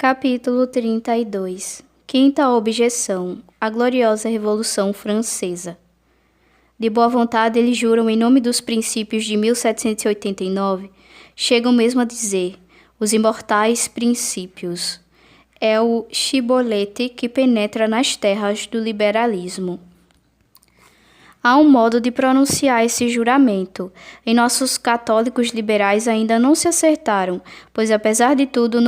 Capítulo 32. Quinta objeção. A gloriosa Revolução Francesa. De boa vontade, eles juram em nome dos princípios de 1789, chegam mesmo a dizer, os imortais princípios. É o chibolete que penetra nas terras do liberalismo. Há um modo de pronunciar esse juramento, e nossos católicos liberais ainda não se acertaram, pois apesar de tudo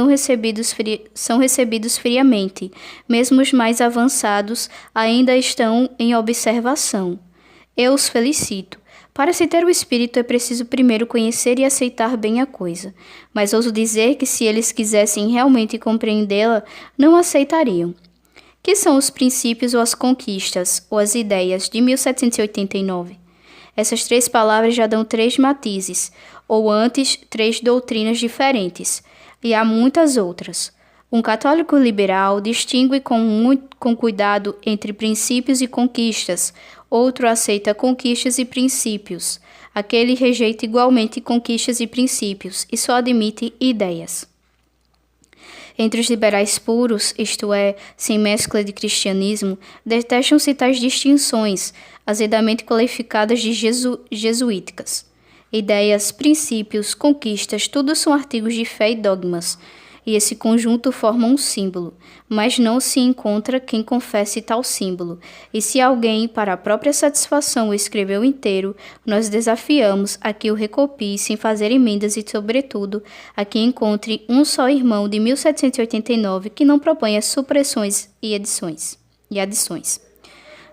são recebidos friamente, mesmo os mais avançados ainda estão em observação. Eu os felicito. Para se ter o espírito é preciso primeiro conhecer e aceitar bem a coisa, mas ouso dizer que se eles quisessem realmente compreendê-la, não aceitariam. Que são os princípios ou as conquistas, ou as ideias, de 1789? Essas três palavras já dão três matizes, ou antes, três doutrinas diferentes, e há muitas outras. Um católico liberal distingue com cuidado entre princípios e conquistas, outro aceita conquistas e princípios, aquele rejeita igualmente conquistas e princípios, e só admite ideias. Entre os liberais puros, isto é, sem mescla de cristianismo, detestam-se tais distinções, azedamente qualificadas de jesuíticas. Ideias, princípios, conquistas, tudo são artigos de fé e dogmas, e esse conjunto forma um símbolo, mas não se encontra quem confesse tal símbolo, e se alguém, para a própria satisfação, o escreveu inteiro, nós desafiamos a que o recopie sem fazer emendas e, sobretudo, a que encontre um só irmão de 1789 que não proponha supressões e adições.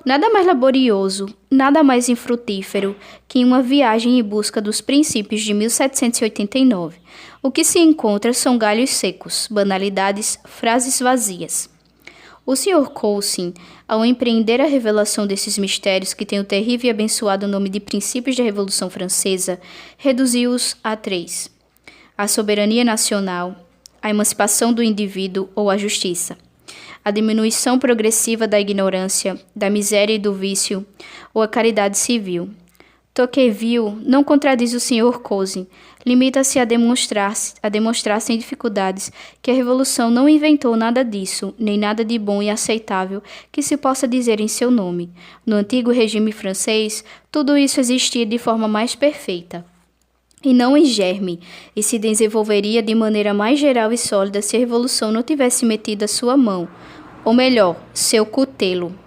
Nada mais laborioso, nada mais infrutífero que uma viagem em busca dos princípios de 1789. O que se encontra são galhos secos, banalidades, frases vazias. O Sr. Coulson, ao empreender a revelação desses mistérios que têm o terrível e abençoado nome de princípios da Revolução Francesa, reduziu-os a três: a soberania nacional, a emancipação do indivíduo ou a justiça, a diminuição progressiva da ignorância, da miséria e do vício, ou a caridade civil. Tocqueville não contradiz o Sr. Coulson, limita-se a demonstrar sem dificuldades que a Revolução não inventou nada disso, nem nada de bom e aceitável que se possa dizer em seu nome. No antigo regime francês, tudo isso existia de forma mais perfeita, e não em germe, e se desenvolveria de maneira mais geral e sólida se a Revolução não tivesse metido a sua mão, ou melhor, seu cutelo.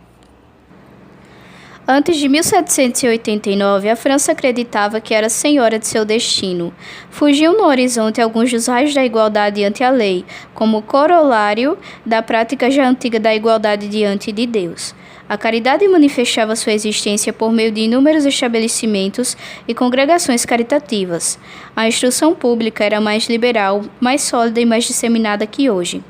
Antes de 1789, a França acreditava que era senhora de seu destino. Fugiam no horizonte alguns dos raios da igualdade ante a lei, como corolário da prática já antiga da igualdade diante de Deus. A caridade manifestava sua existência por meio de inúmeros estabelecimentos e congregações caritativas. A instrução pública era mais liberal, mais sólida e mais disseminada que hoje.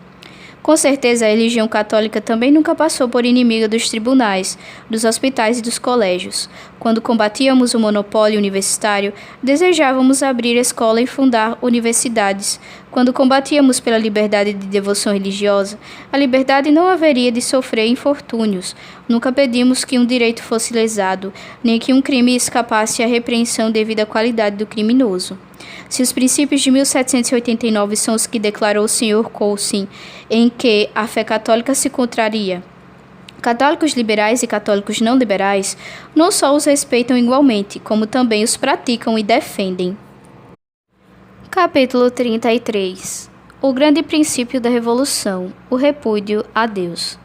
Com certeza, a religião católica também nunca passou por inimiga dos tribunais, dos hospitais e dos colégios. Quando combatíamos o monopólio universitário, desejávamos abrir escola e fundar universidades. Quando combatíamos pela liberdade de devoção religiosa, a liberdade não haveria de sofrer infortúnios. Nunca pedimos que um direito fosse lesado, nem que um crime escapasse à repreensão devido à qualidade do criminoso. Se os princípios de 1789 são os que declarou o Sr. Coulson, em que a fé católica se contraria, católicos liberais e católicos não liberais não só os respeitam igualmente, como também os praticam e defendem. Capítulo 33. O grande princípio da Revolução, o repúdio a Deus.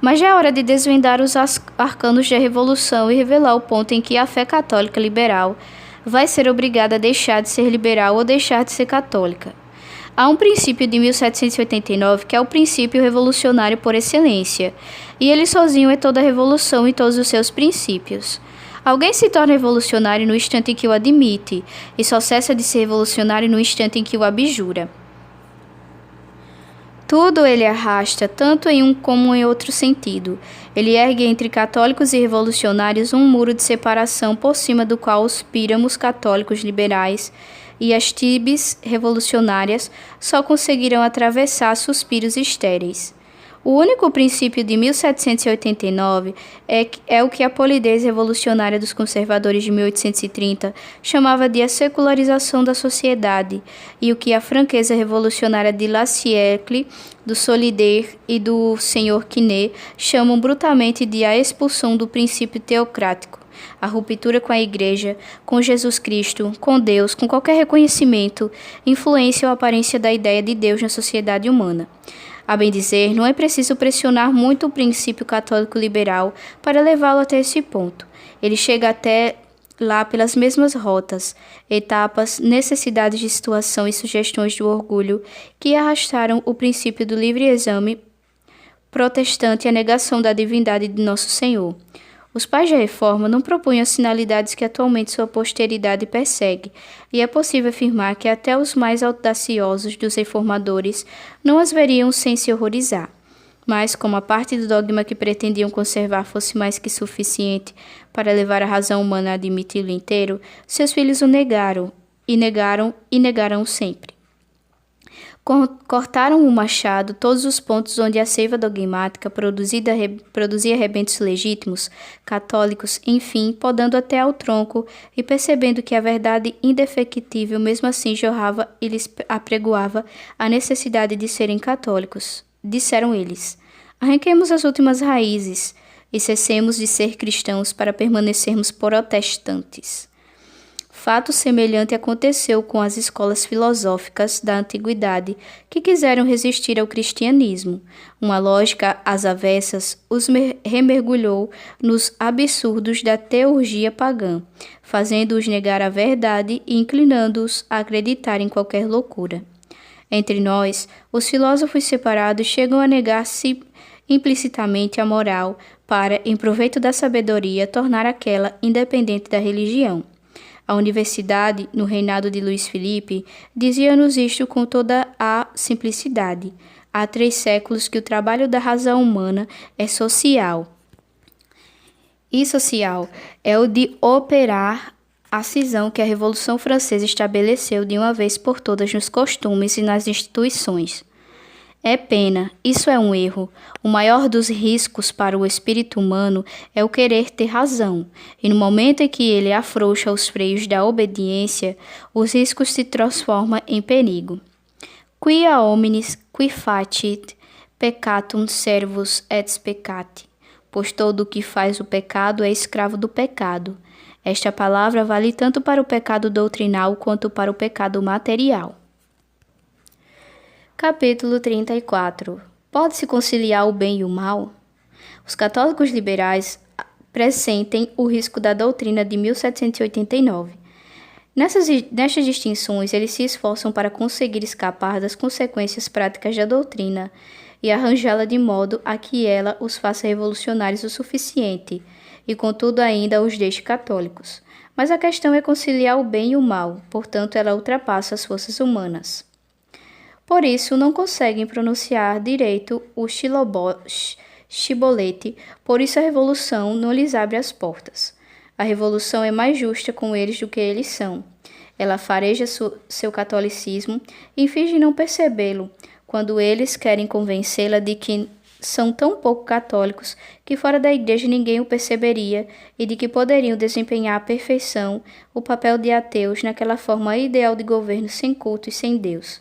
Mas já é hora de desvendar os arcanos da Revolução e revelar o ponto em que a fé católica liberal vai ser obrigada a deixar de ser liberal ou deixar de ser católica. Há um princípio de 1789 que é o princípio revolucionário por excelência, e ele sozinho é toda a revolução e todos os seus princípios. Alguém se torna revolucionário no instante em que o admite, e só cessa de ser revolucionário no instante em que o abjura. Tudo ele arrasta, tanto em um como em outro sentido. Ele ergue entre católicos e revolucionários um muro de separação por cima do qual os píramos católicos liberais e as tibes revolucionárias só conseguirão atravessar suspiros estéreis. O único princípio de 1789 é o que a polidez revolucionária dos conservadores de 1830 chamava de a secularização da sociedade e o que a franqueza revolucionária de Lassalle, do Solidaire e do Sr. Quinet chamam brutalmente de a expulsão do princípio teocrático. A ruptura com a Igreja, com Jesus Cristo, com Deus, com qualquer reconhecimento, influência ou aparência da ideia de Deus na sociedade humana. A bem dizer, não é preciso pressionar muito o princípio católico liberal para levá-lo até esse ponto. Ele chega até lá pelas mesmas rotas, etapas, necessidades de situação e sugestões do orgulho que arrastaram o princípio do livre exame protestante e a negação da divindade de Nosso Senhor. Os pais da reforma não propunham as finalidades que atualmente sua posteridade persegue, e é possível afirmar que até os mais audaciosos dos reformadores não as veriam sem se horrorizar. Mas, como a parte do dogma que pretendiam conservar fosse mais que suficiente para levar a razão humana a admiti-lo inteiro, seus filhos o negaram e negarão sempre. Cortaram o machado todos os pontos onde a seiva dogmática produzia rebentos legítimos, católicos, enfim, podando até ao tronco e percebendo que a verdade indefectível mesmo assim jorrava e lhes apregoava a necessidade de serem católicos. Disseram eles: arranquemos as últimas raízes e cessemos de ser cristãos para permanecermos protestantes. Fato semelhante aconteceu com as escolas filosóficas da antiguidade que quiseram resistir ao cristianismo. Uma lógica às avessas os remergulhou nos absurdos da teurgia pagã, fazendo-os negar a verdade e inclinando-os a acreditar em qualquer loucura. Entre nós, os filósofos separados chegam a negar-se implicitamente a moral para, em proveito da sabedoria, tornar aquela independente da religião. A universidade, no reinado de Luís Filipe, dizia-nos isto com toda a simplicidade. Há 3 séculos que o trabalho da razão humana é social. E social é o de operar a cisão que a Revolução Francesa estabeleceu de uma vez por todas nos costumes e nas instituições. É pena, isso é um erro. O maior dos riscos para o espírito humano é o querer ter razão, e no momento em que ele afrouxa os freios da obediência, os riscos se transformam em perigo. Quia hominis, qui facit, peccatum servus et peccati, pois todo o que faz o pecado é escravo do pecado. Esta palavra vale tanto para o pecado doutrinal quanto para o pecado material. Capítulo 34. Pode-se conciliar o bem e o mal? Os católicos liberais pressentem o risco da doutrina de 1789. Nestas distinções, eles se esforçam para conseguir escapar das consequências práticas da doutrina e arranjá-la de modo a que ela os faça revolucionários o suficiente e, contudo, ainda os deixe católicos. Mas a questão é conciliar o bem e o mal, portanto, ela ultrapassa as forças humanas. Por isso, não conseguem pronunciar direito o chibolete, por isso a revolução não lhes abre as portas. A revolução é mais justa com eles do que eles são. Ela fareja seu catolicismo e finge não percebê-lo, quando eles querem convencê-la de que são tão pouco católicos que fora da igreja ninguém o perceberia e de que poderiam desempenhar à perfeição o papel de ateus naquela forma ideal de governo sem culto e sem Deus.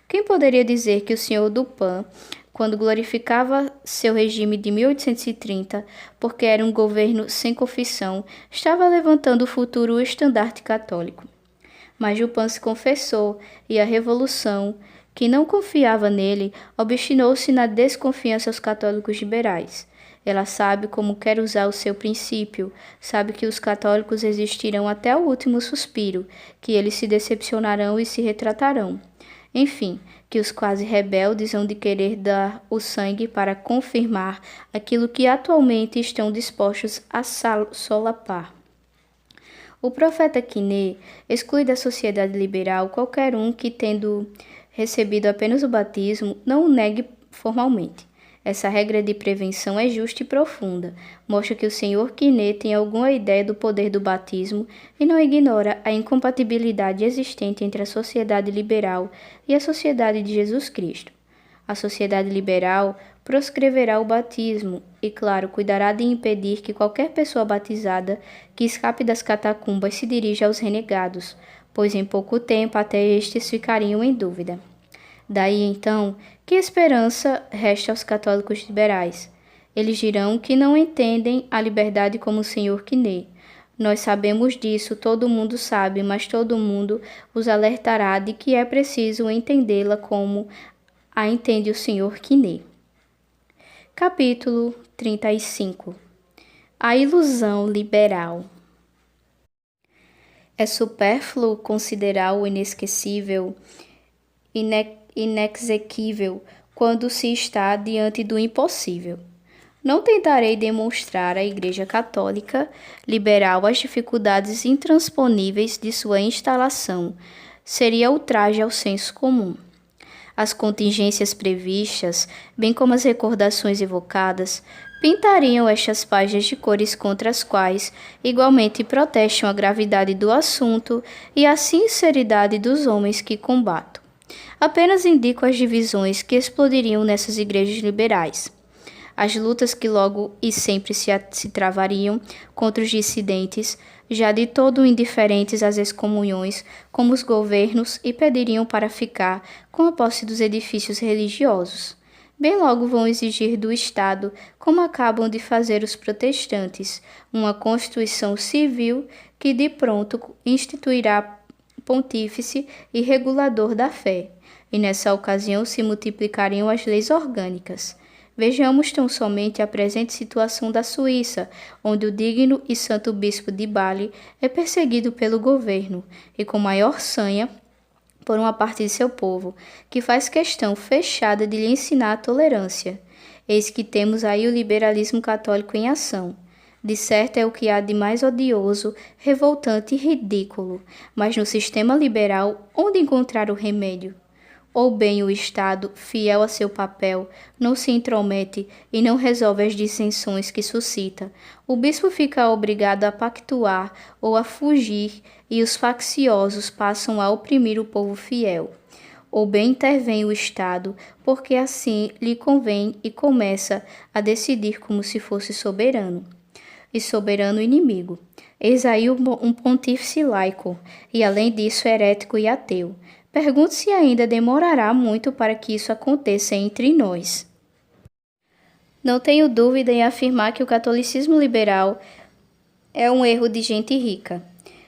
Quem poderia dizer que o Sr. Dupin, quando glorificava seu regime de 1830, porque era um governo sem confissão, estava levantando o futuro estandarte católico? Mas Dupin se confessou, e a Revolução, que não confiava nele, obstinou-se na desconfiança aos católicos liberais. Ela sabe como quer usar o seu princípio, sabe que os católicos resistirão até o último suspiro, que eles se decepcionarão e se retratarão. Enfim, que os quase rebeldes hão de querer dar o sangue para confirmar aquilo que atualmente estão dispostos a solapar. O profeta Quinet exclui da sociedade liberal qualquer um que, tendo recebido apenas o batismo, não o negue formalmente. Essa regra de prevenção é justa e profunda, mostra que o Sr. Quinet tem alguma ideia do poder do batismo e não ignora a incompatibilidade existente entre a sociedade liberal e a sociedade de Jesus Cristo. A sociedade liberal, proscreverá o batismo e, claro, cuidará de impedir que qualquer pessoa batizada que escape das catacumbas se dirija aos renegados, pois em pouco tempo até estes ficariam em dúvida. Daí, então, que esperança resta aos católicos liberais? Eles dirão que não entendem a liberdade como o Senhor Quinet. Nós sabemos disso, todo mundo sabe, mas todo mundo os alertará de que é preciso entendê-la como a entende o Senhor Quinet. Capítulo 35. A ilusão liberal. É supérfluo considerar o inesquecível, inexequível, quando se está diante do impossível. Não tentarei demonstrar à Igreja Católica liberal as dificuldades intransponíveis de sua instalação. Seria ultraje ao senso comum. As contingências previstas, bem como as recordações evocadas, pintariam estas páginas de cores contra as quais igualmente protestam a gravidade do assunto e a sinceridade dos homens que combato. Apenas indico as divisões que explodiriam nessas igrejas liberais. As lutas que logo e sempre se travariam contra os dissidentes, já de todo indiferentes às excomunhões, como os governos, e pediriam para ficar com a posse dos edifícios religiosos. Bem logo vão exigir do Estado, como acabam de fazer os protestantes, uma constituição civil que de pronto instituirá pontífice e regulador da fé, e nessa ocasião se multiplicariam as leis orgânicas. Vejamos tão somente a presente situação da Suíça, onde o digno e santo bispo de Bari é perseguido pelo governo, e com maior sanha por uma parte de seu povo, que faz questão fechada de lhe ensinar a tolerância. Eis que temos aí o liberalismo católico em ação. De certo é o que há de mais odioso, revoltante e ridículo, mas no sistema liberal, onde encontrar o remédio? Ou bem o Estado, fiel a seu papel, não se intromete e não resolve as dissensões que suscita. O bispo fica obrigado a pactuar ou a fugir e os facciosos passam a oprimir o povo fiel. Ou bem intervém o Estado, porque assim lhe convém e começa a decidir como se fosse soberano. E soberano inimigo. Eis aí um pontífice laico, e além disso herético e ateu. Pergunto se ainda demorará muito para que isso aconteça entre nós. Não tenho dúvida em afirmar que o catolicismo liberal é um erro de gente rica.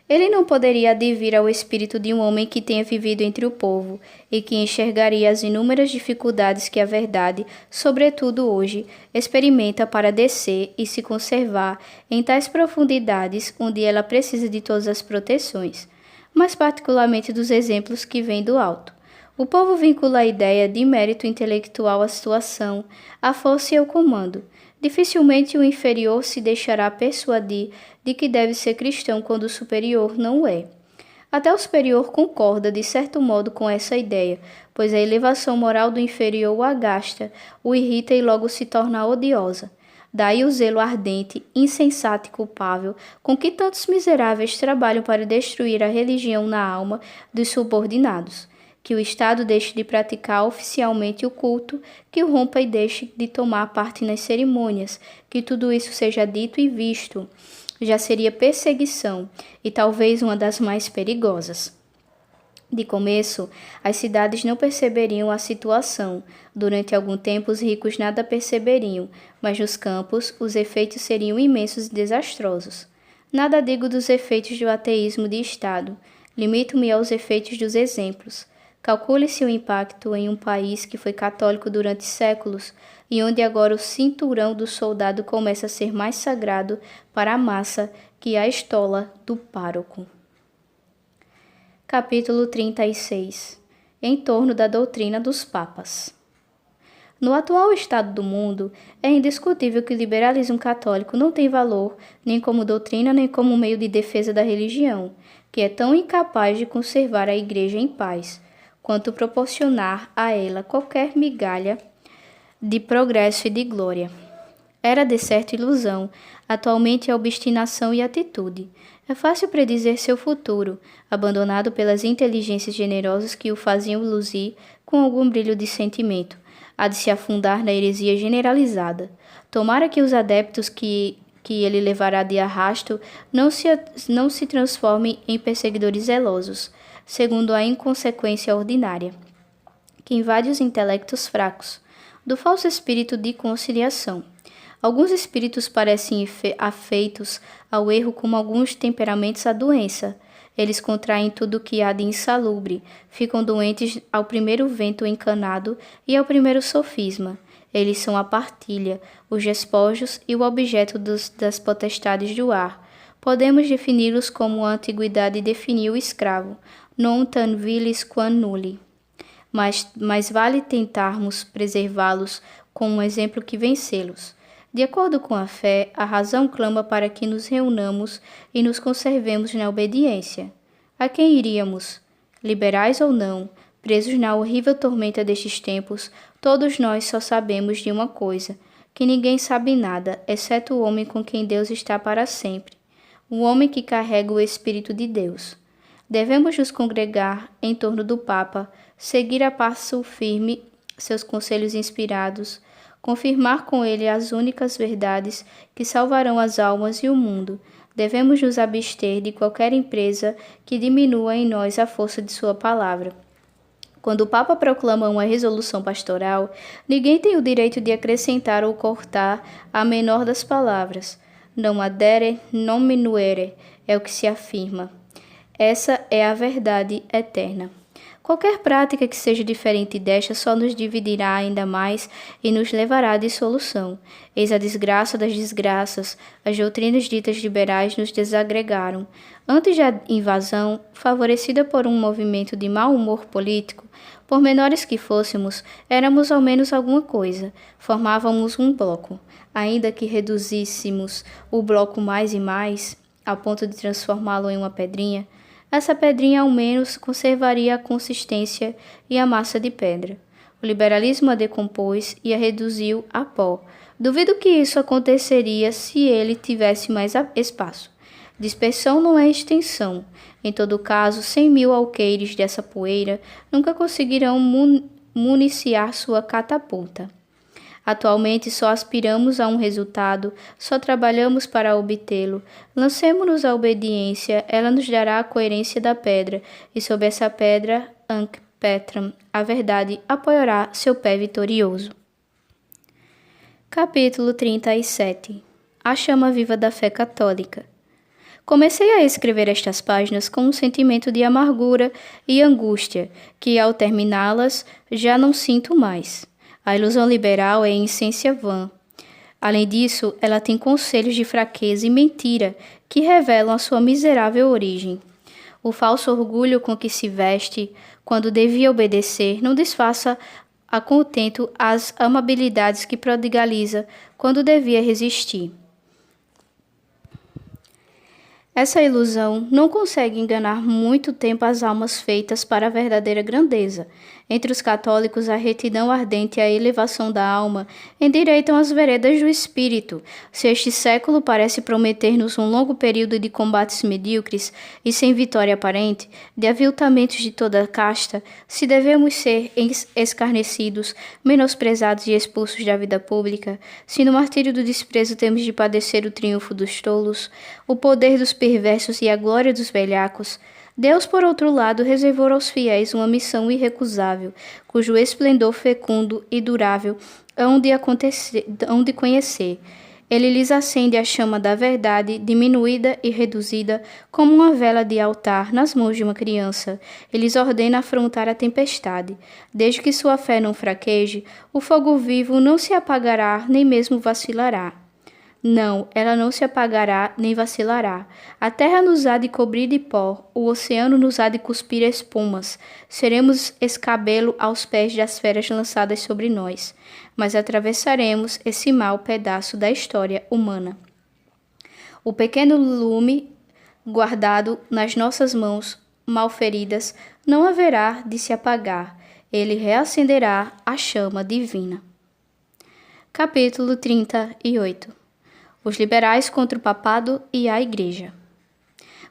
Ele não poderia advir ao espírito de um homem que tenha vivido entre o povo e que enxergaria as inúmeras dificuldades que a verdade, sobretudo hoje, experimenta para descer e se conservar em tais profundidades onde ela precisa de todas as proteções, mas particularmente dos exemplos que vêm do alto. O povo vincula a ideia de mérito intelectual à situação, à força e ao comando. Dificilmente o inferior se deixará persuadir de que deve ser cristão quando o superior não o é. Até o superior concorda, de certo modo, com essa ideia, pois a elevação moral do inferior o agasta, o irrita e logo se torna odiosa. Daí o zelo ardente, insensato e culpável com que tantos miseráveis trabalham para destruir a religião na alma dos subordinados. Que o Estado deixe de praticar oficialmente o culto, que o rompa e deixe de tomar parte nas cerimônias, que tudo isso seja dito e visto, já seria perseguição, e talvez uma das mais perigosas. De começo, as cidades não perceberiam a situação. Durante algum tempo, os ricos nada perceberiam, mas nos campos, os efeitos seriam imensos e desastrosos. Nada digo dos efeitos do ateísmo de Estado. Limito-me aos efeitos dos exemplos. Calcule-se o impacto em um país que foi católico durante séculos e onde agora o cinturão do soldado começa a ser mais sagrado para a massa que a estola do pároco. Capítulo 36. Em torno da doutrina dos papas. No atual estado do mundo, é indiscutível que o liberalismo católico não tem valor nem como doutrina nem como meio de defesa da religião, que é tão incapaz de conservar a Igreja em paz, quanto proporcionar a ela qualquer migalha de progresso e de glória. Era de certa ilusão, atualmente é obstinação e atitude. É fácil predizer seu futuro, abandonado pelas inteligências generosas que o faziam luzir com algum brilho de sentimento, há de se afundar na heresia generalizada. Tomara que os adeptos que ele levará de arrasto não se transformem em perseguidores zelosos, segundo a inconsequência ordinária, que invade os intelectos fracos, do falso espírito de conciliação. Alguns espíritos parecem afeitos ao erro como alguns temperamentos à doença. Eles contraem tudo o que há de insalubre, ficam doentes ao primeiro vento encanado e ao primeiro sofisma. Eles são a partilha, os despojos e o objeto das potestades do ar. Podemos defini-los como a antiguidade definiu o escravo, non tan vilis quam nulli. Mas vale tentarmos preservá-los com um exemplo que vencê-los. De acordo com a fé, a razão clama para que nos reunamos e nos conservemos na obediência. A quem iríamos? Liberais ou não, presos na horrível tormenta destes tempos, todos nós só sabemos de uma coisa, que ninguém sabe nada, exceto o homem com quem Deus está para sempre, o homem que carrega o Espírito de Deus. Devemos nos congregar em torno do Papa, seguir a passo firme seus conselhos inspirados, confirmar com ele as únicas verdades que salvarão as almas e o mundo. Devemos nos abster de qualquer empresa que diminua em nós a força de sua palavra. Quando o Papa proclama uma resolução pastoral, ninguém tem o direito de acrescentar ou cortar a menor das palavras. Non adere, non minuere, é o que se afirma. Essa é a verdade eterna. Qualquer prática que seja diferente desta só nos dividirá ainda mais e nos levará à dissolução. Eis a desgraça das desgraças. As doutrinas ditas liberais nos desagregaram. Antes da invasão, favorecida por um movimento de mau humor político, por menores que fôssemos, éramos ao menos alguma coisa. Formávamos um bloco. Ainda que reduzíssemos o bloco mais e mais, a ponto de transformá-lo em uma pedrinha, essa pedrinha ao menos conservaria a consistência e a massa de pedra. O liberalismo a decompôs e a reduziu a pó. Duvido que isso aconteceria se ele tivesse mais espaço. Dispersão não é extensão. Em todo caso, 100.000 alqueires dessa poeira nunca conseguirão municiar sua catapulta. Atualmente só aspiramos a um resultado, só trabalhamos para obtê-lo. Lancemo-nos à obediência, ela nos dará a coerência da pedra, e sob essa pedra, Anc Petram, a verdade apoiará seu pé vitorioso. Capítulo 37. A chama viva da fé católica. Comecei a escrever estas páginas com um sentimento de amargura e angústia, que ao terminá-las já não sinto mais. A ilusão liberal é em essência vã. Além disso, ela tem conselhos de fraqueza e mentira que revelam a sua miserável origem. O falso orgulho com que se veste, quando devia obedecer, não disfarça a contento as amabilidades que prodigaliza, quando devia resistir. Essa ilusão não consegue enganar muito tempo as almas feitas para a verdadeira grandeza. Entre os católicos, a retidão ardente e a elevação da alma endireitam as veredas do espírito. Se este século parece prometer-nos um longo período de combates medíocres e sem vitória aparente, de aviltamentos de toda a casta, se devemos ser escarnecidos, menosprezados e expulsos da vida pública, se no martírio do desprezo temos de padecer o triunfo dos tolos, o poder dos perversos e a glória dos velhacos, Deus, por outro lado, reservou aos fiéis uma missão irrecusável, cujo esplendor fecundo e durável hão de conhecer. Ele lhes acende a chama da verdade, diminuída e reduzida, como uma vela de altar nas mãos de uma criança. Ele lhes ordena afrontar a tempestade. Desde que sua fé não fraqueje, o fogo vivo não se apagará, nem mesmo vacilará. Não, ela não se apagará nem vacilará. A terra nos há de cobrir de pó, o oceano nos há de cuspir espumas. Seremos escabelo aos pés das feras lançadas sobre nós, mas atravessaremos esse mau pedaço da história humana. O pequeno lume guardado nas nossas mãos malferidas não haverá de se apagar. Ele reacenderá a chama divina. Capítulo 38. Os liberais contra o papado e a igreja.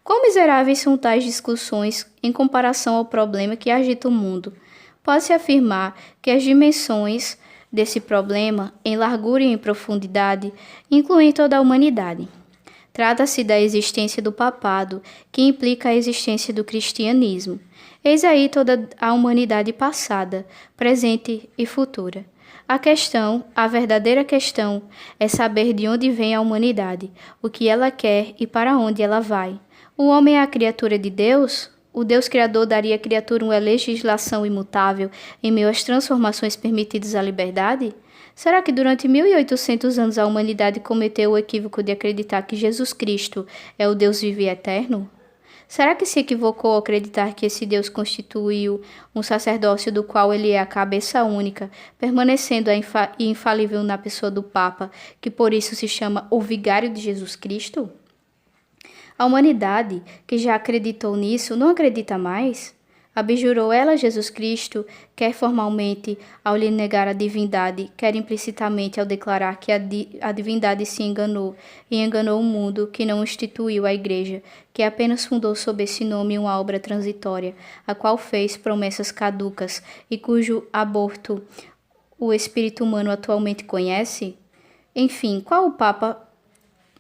Quão miseráveis são tais discussões em comparação ao problema que agita o mundo. Pode-se afirmar que as dimensões desse problema, em largura e em profundidade, incluem toda a humanidade. Trata-se da existência do papado, que implica a existência do cristianismo. Eis aí toda a humanidade passada, presente e futura. A verdadeira questão, é saber de onde vem a humanidade, o que ela quer e para onde ela vai. O homem é a criatura de Deus? O Deus Criador daria à criatura uma legislação imutável em meio às transformações permitidas à liberdade? Será que durante 1800 anos a humanidade cometeu o equívoco de acreditar que Jesus Cristo é o Deus vivo e eterno? Será que se equivocou ao acreditar que esse Deus constituiu um sacerdócio do qual ele é a cabeça única, permanecendo infalível na pessoa do Papa, que por isso se chama o Vigário de Jesus Cristo? A humanidade, que já acreditou nisso, não acredita mais? Abjurou ela Jesus Cristo, quer formalmente ao lhe negar a divindade, quer implicitamente ao declarar que a divindade se enganou e enganou o mundo, que não instituiu a Igreja, que apenas fundou sob esse nome uma obra transitória, a qual fez promessas caducas e cujo aborto o espírito humano atualmente conhece? Enfim,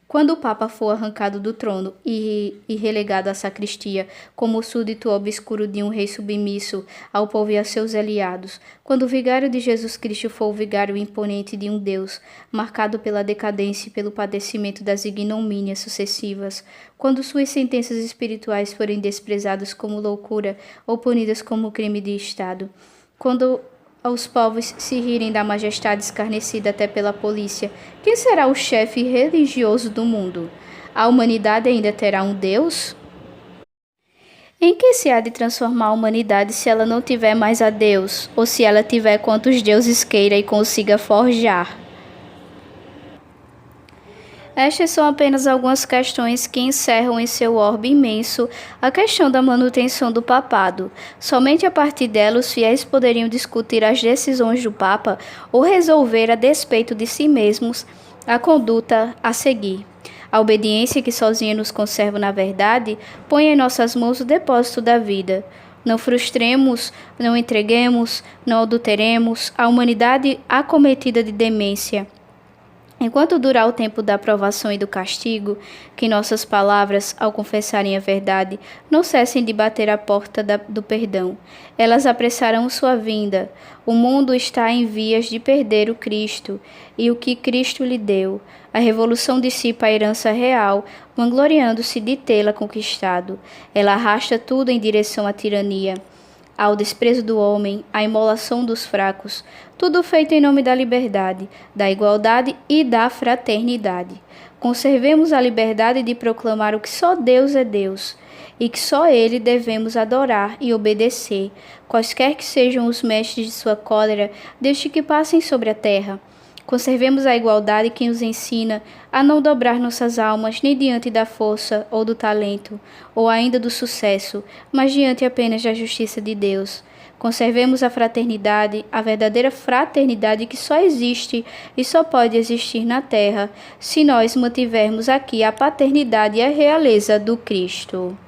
quando o Papa for arrancado do trono e relegado à sacristia, como súdito obscuro de um rei submisso ao povo e a seus aliados, quando o vigário de Jesus Cristo for o vigário imponente de um Deus, marcado pela decadência e pelo padecimento das ignomínias sucessivas, quando suas sentenças espirituais forem desprezadas como loucura ou punidas como crime de Estado, quando os povos se rirem da majestade escarnecida até pela polícia, quem será o chefe religioso do mundo? A humanidade ainda terá um Deus? Em que se há de transformar a humanidade se ela não tiver mais a Deus, ou se ela tiver quantos deuses queira e consiga forjar? Estas são apenas algumas questões que encerram em seu orbe imenso a questão da manutenção do papado. Somente a partir dela os fiéis poderiam discutir as decisões do Papa ou resolver, a despeito de si mesmos, a conduta a seguir. A obediência que sozinha nos conserva na verdade põe em nossas mãos o depósito da vida. Não frustremos, não entreguemos, não adulteremos a humanidade acometida de demência. Enquanto durar o tempo da provação e do castigo, que nossas palavras, ao confessarem a verdade, não cessem de bater à porta do perdão. Elas apressarão sua vinda. O mundo está em vias de perder o Cristo e o que Cristo lhe deu. A revolução dissipa a herança real, vangloriando-se de tê-la conquistado. Ela arrasta tudo em direção à tirania, ao desprezo do homem, à imolação dos fracos, tudo feito em nome da liberdade, da igualdade e da fraternidade. Conservemos a liberdade de proclamar o que só Deus é Deus, e que só Ele devemos adorar e obedecer, quaisquer que sejam os mestres de sua cólera, desde que passem sobre a terra. Conservemos a igualdade que nos ensina a não dobrar nossas almas nem diante da força ou do talento, ou ainda do sucesso, mas diante apenas da justiça de Deus. Conservemos a fraternidade, a verdadeira fraternidade que só existe e só pode existir na terra, se nós mantivermos aqui a paternidade e a realeza do Cristo.